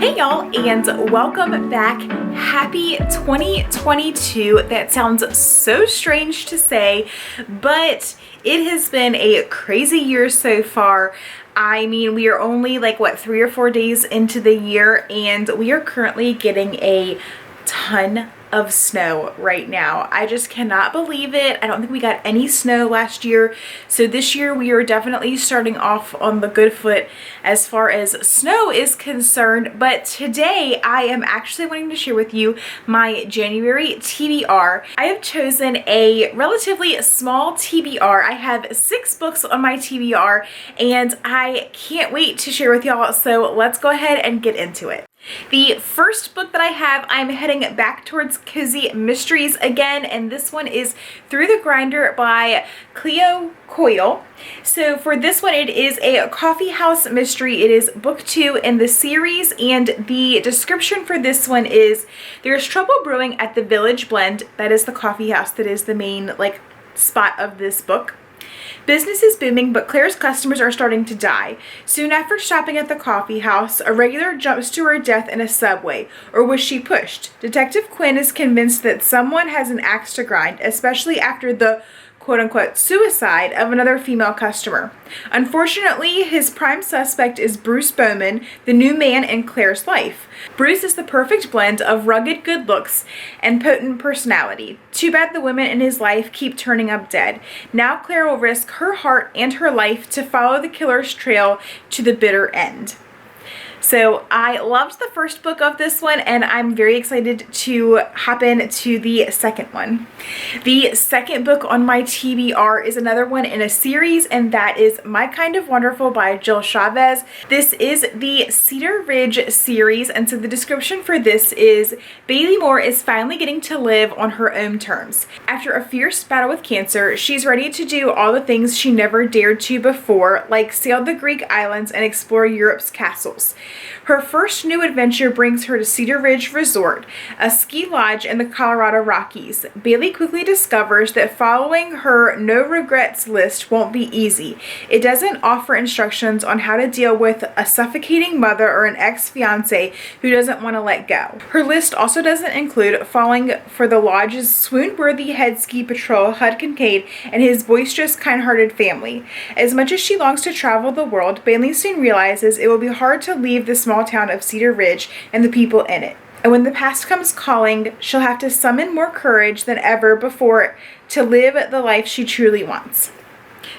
Hey y'all, and welcome back. Happy 2022. That sounds so strange to say, but it has been a crazy year so far. I mean, we are only like, what, 3 or 4 days into the year, and we are currently getting a ton of snow right now. I just cannot believe it. I don't think we got any snow last year. So this year we are definitely starting off on the good foot as far as snow is concerned. But today I am actually wanting to share with you my January TBR. I have chosen a relatively small TBR. I have 6 books on my TBR and I can't wait to share with y'all. So let's go ahead and get into it. The first book that I have, I'm heading back towards Cozy Mysteries again, and this one is Through the Grinder by Cleo Coyle. So for this one, it is a coffee house mystery. It is book 2 in the series, and the description for this one is: there's trouble brewing at the Village Blend. That is the coffee house that is the main spot of this book. Business is booming, but Claire's customers are starting to die. Soon after stopping at the coffee house, a regular jumps to her death in a subway. Or was she pushed? Detective Quinn is convinced that someone has an axe to grind, especially after the quote-unquote suicide of another female customer. Unfortunately, his prime suspect is Bruce Bowman, the new man in Claire's life. Bruce is the perfect blend of rugged good looks and potent personality. Too bad the women in his life keep turning up dead. Now Claire will risk her heart and her life to follow the killer's trail to the bitter end. So I loved the first book of this one, and I'm very excited to hop into the second one. The second book on my TBR is another one in a series, and that is My Kind of Wonderful by Jill Chavez. This is the Cedar Ridge series, and so the description for this is: Bailey Moore is finally getting to live on her own terms. After a fierce battle with cancer, she's ready to do all the things she never dared to before, like sail the Greek islands and explore Europe's castles. Her first new adventure brings her to Cedar Ridge Resort, a ski lodge in the Colorado Rockies. Bailey quickly discovers that following her no regrets list won't be easy. It doesn't offer instructions on how to deal with a suffocating mother or an ex-fiance who doesn't want to let go. Her list also doesn't include falling for the lodge's swoon-worthy head ski patrol, Hud Kincaid, and his boisterous, kind-hearted family. As much as she longs to travel the world, Bailey soon realizes it will be hard to leave the small town of Cedar Ridge and the people in it. And when the past comes calling, she'll have to summon more courage than ever before to live the life she truly wants.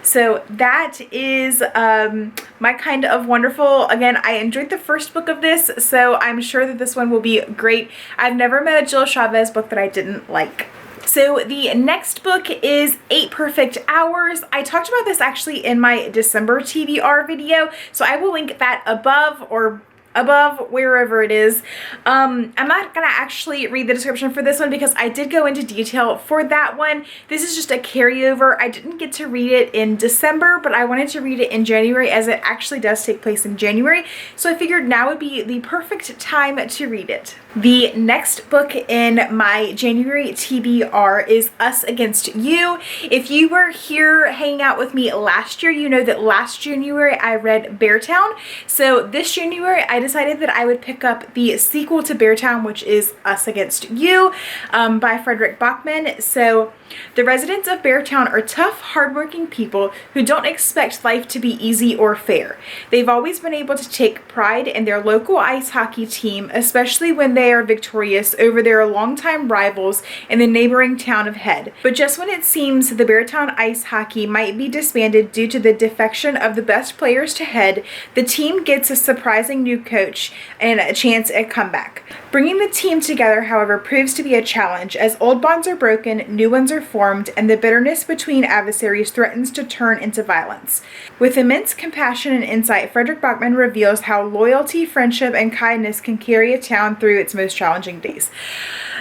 So that is My Kind of Wonderful. Again, I enjoyed the first book of this, so I'm sure that this one will be great. I've never met a Jill Chavez book that I didn't like. So the next book is 8 Perfect Hours. I talked about this actually in my December TBR video, so I will link that above or above wherever it is. I'm not gonna actually read the description for this one because I did go into detail for that one. This is just a carryover. I didn't get to read it in December, but I wanted to read it in January as it actually does take place in January, so I figured now would be the perfect time to read it. The next book in my January TBR is Us Against You. If you were here hanging out with me last year, you know that last January I read Beartown. So this January I decided that I would pick up the sequel to Beartown, which is Us Against You by Fredrik Backman. So the residents of Beartown are tough, hardworking people who don't expect life to be easy or fair. They've always been able to take pride in their local ice hockey team, especially when they are victorious over their longtime rivals in the neighboring town of Head. But just when it seems the Beartown ice hockey might be disbanded due to the defection of the best players to Head, the team gets a surprising new coach and a chance at comeback. Bringing the team together, however, proves to be a challenge as old bonds are broken, new ones are formed, and the bitterness between adversaries threatens to turn into violence. With immense compassion and insight, Fredrik Backman reveals how loyalty, friendship, and kindness can carry a town through its most challenging days.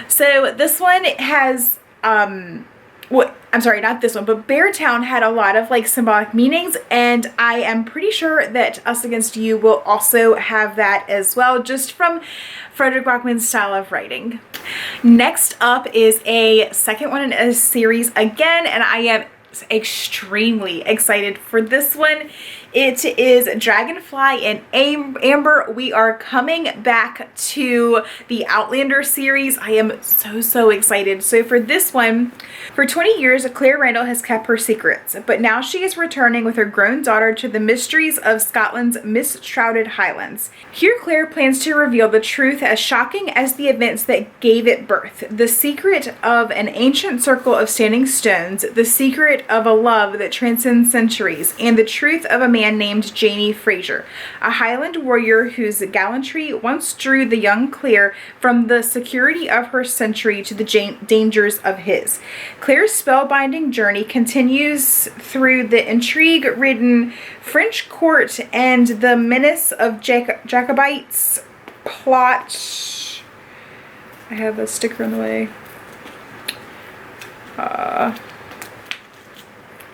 So this one has I'm sorry, not this one, but Beartown had a lot of symbolic meanings, and I am pretty sure that Us Against You will also have that as well, just from Fredrik Backman's style of writing. Next up is a second one in a series again, and I am extremely excited for this one. It is Dragonfly and Amber. We are coming back to the Outlander series. I am so excited. So for this one, for 20 years, Claire Randall has kept her secrets, but now she is returning with her grown daughter to the mysteries of Scotland's mist-shrouded highlands. Here, Claire plans to reveal the truth as shocking as the events that gave it birth. The secret of an ancient circle of standing stones, the secret of a love that transcends centuries, and the truth of a man named Janie Fraser, a Highland warrior whose gallantry once drew the young Claire from the security of her century to the dangers of his. Claire's spellbinding journey continues through the intrigue-ridden French court and the menace of Jacobites plot. I have a sticker in the way.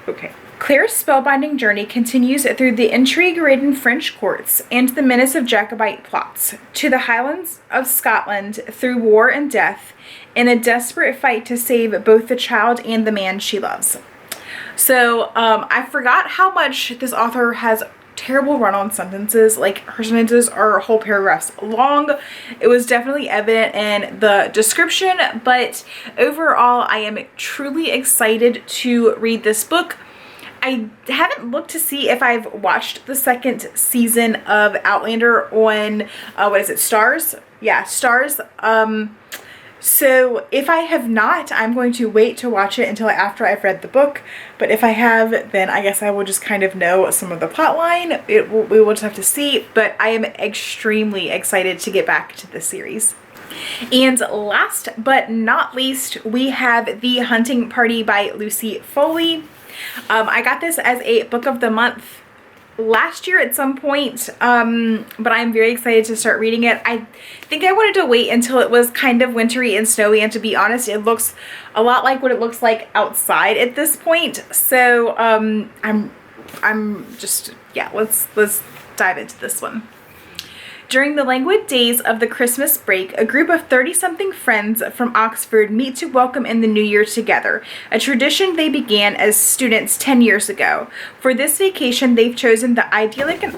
Okay. Claire's spellbinding journey continues through the intrigue-ridden French courts and the menace of Jacobite plots, to the Highlands of Scotland through war and death, in a desperate fight to save both the child and the man she loves. So, I forgot how much this author has terrible run-on sentences. Like, her sentences are whole paragraphs long. It was definitely evident in the description, but overall, I am truly excited to read this book. I haven't looked to see if I've watched the second season of Outlander on, what is it, Stars? Yeah, Stars. So if I have not, I'm going to wait to watch it until after I've read the book. But if I have, then I guess I will just kind of know some of the plot line. We will just have to see. But I am extremely excited to get back to this series. And last but not least, we have The Hunting Party by Lucy Foley. I got this as a book of the month last year at some point, but I'm very excited to start reading it. I think I wanted to wait until it was kind of wintry and snowy, and to be honest, it looks a lot like what it looks like outside at this point. So I'm just, yeah, let's dive into this one. During the languid days of the Christmas break, a group of 30-something friends from Oxford meet to welcome in the new year together, a tradition they began as students 10 years ago. For this vacation, they've chosen the idyllic and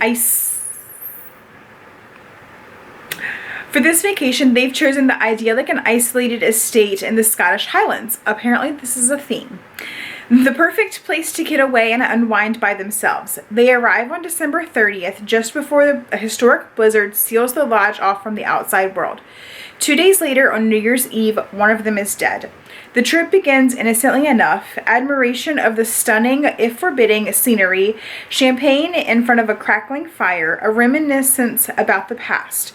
isolated estate in the Scottish Highlands. Apparently, this is a theme. The perfect place to get away and unwind by themselves. They arrive on December 30th, just before a historic blizzard seals the lodge off from the outside world. 2 days later, on New Year's Eve, one of them is dead. The trip begins innocently enough, admiration of the stunning, if forbidding, scenery, champagne in front of a crackling fire, a reminiscence about the past.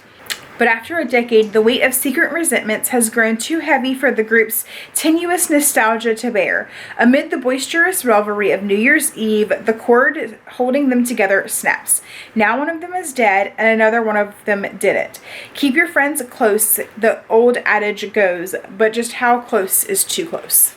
But after a decade, the weight of secret resentments has grown too heavy for the group's tenuous nostalgia to bear. Amid the boisterous revelry of New Year's Eve, the cord holding them together snaps. Now one of them is dead, and another one of them did it. Keep your friends close, the old adage goes, but just how close is too close?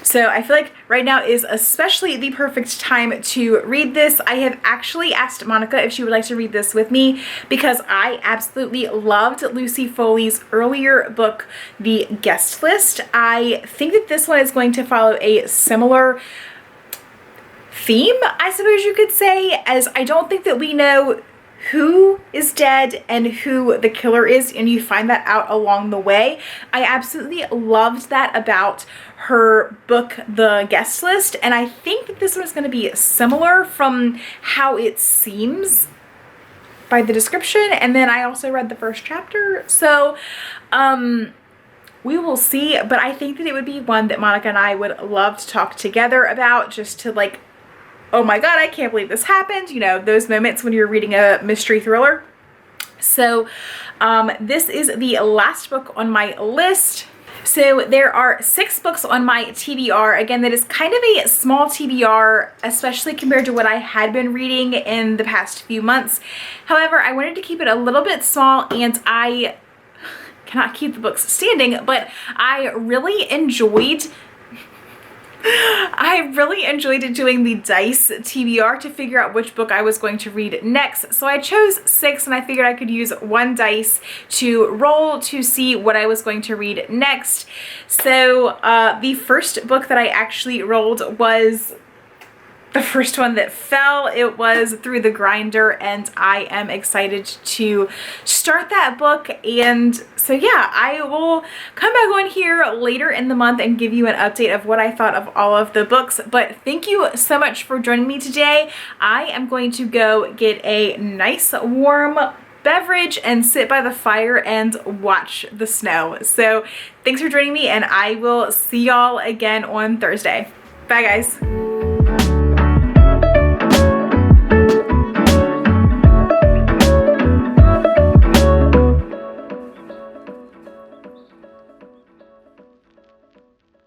So I feel like right now is especially the perfect time to read this. I have actually asked Monica if she would like to read this with me because I absolutely loved Lucy Foley's earlier book, The Guest List. I think that this one is going to follow a similar theme, I suppose you could say, as I don't think that we know who is dead and who the killer is, and you find that out along the way. I absolutely loved that about her book, The Guest List, and I think that this one is going to be similar from how it seems by the description, and then I also read the first chapter, so we will see, but I think that it would be one that Monica and I would love to talk together about, just to like, oh my god, I can't believe this happened. You know, those moments when you're reading a mystery thriller. So this is the last book on my list. So there are 6 books on my TBR. Again, that is kind of a small TBR, especially compared to what I had been reading in the past few months. However, I wanted to keep it a little bit small, and I cannot keep the books standing, but I really enjoyed I really enjoyed doing the Dice TBR to figure out which book I was going to read next. So I chose 6 and I figured I could use 1 dice to roll to see what I was going to read next. So the first book that I actually rolled was the first one that fell. It was Through the Grinder, and I am excited to start that book. And so yeah, I will come back on here later in the month and give you an update of what I thought of all of the books. But thank you so much for joining me today. I am going to go get a nice warm beverage and sit by the fire and watch the snow. So thanks for joining me, and I will see y'all again on Thursday. Bye guys.